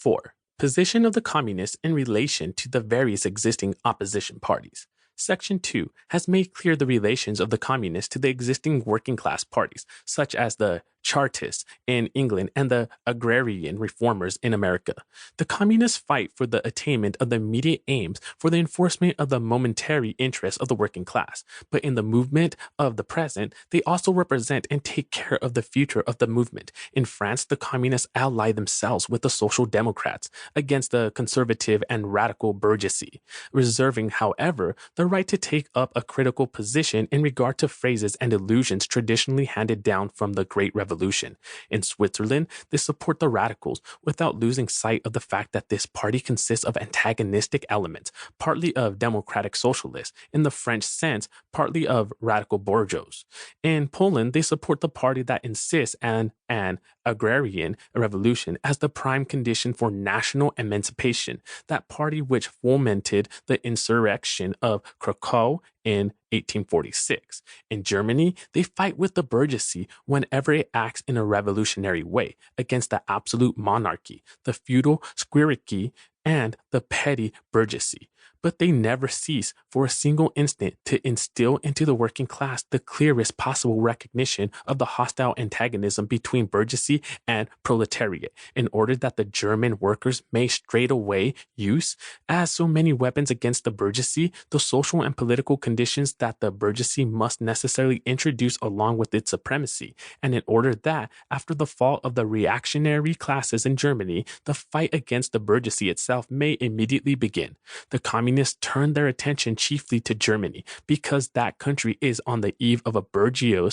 4. Position of the communists in relation to the various existing opposition parties. Section 2 has made clear the relations of the communists to the existing working class parties, such as the Chartists in England and the agrarian reformers in America. The communists fight for the attainment of the immediate aims for the enforcement of the momentary interests of the working class, but in the movement of the present, they also represent and take care of the future of the movement. In France, the communists ally themselves with the social democrats against the conservative and radical bourgeoisie, reserving, however, the right to take up a critical position in regard to phrases and illusions traditionally handed down from the Great Revolution. In Switzerland, they support the radicals without losing sight of the fact that this party consists of antagonistic elements, partly of democratic socialists, in the French sense, partly of radical bourgeois. In Poland, they support the party that insists on an agrarian revolution as the prime condition for national emancipation, that party which fomented the insurrection of Krakow in 1846. In Germany, they fight with the bourgeoisie whenever it acts in a revolutionary way against the absolute monarchy, the feudal squirearchy, and the petty bourgeoisie. But they never cease for a single instant to instill into the working class the clearest possible recognition of the hostile antagonism between bourgeoisie and proletariat, in order that the German workers may straightway use, as so many weapons against the bourgeoisie, the social and political conditions that the bourgeoisie must necessarily introduce along with its supremacy, and in order that, after the fall of the reactionary classes in Germany, the fight against the bourgeoisie itself may immediately begin. The communists turned their attention chiefly to Germany because that country is on the eve of a Bourgeois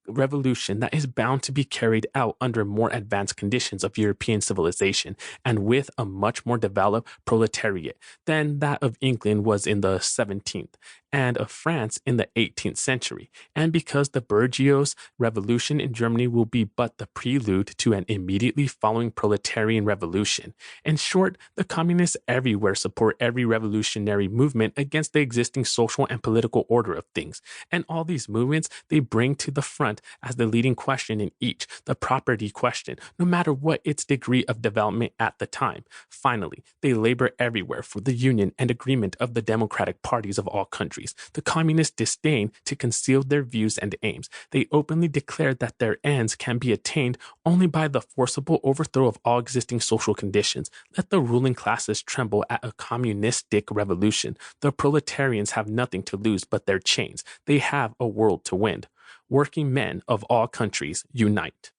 revolution that is bound to be carried out under more advanced conditions of European civilization and with a much more developed proletariat than that of England was in the 17th and of France in the 18th century, and because the Bourgeois revolution in Germany will be but the prelude to an immediately following proletarian revolution. In short, the communists everywhere support every revolutionary movement against the existing social and political order of things, and all these movements they bring to the front as the leading question in each, the property question, no matter what its degree of development at the time. Finally, they labor everywhere for the union and agreement of the democratic parties of all countries. The communists disdain to conceal their views and aims. They openly declare that their ends can be attained only by the forcible overthrow of all existing social conditions. Let the ruling classes tremble at a communistic revolution. The proletarians have nothing to lose but their chains. They have a world to win. Working men of all countries unite.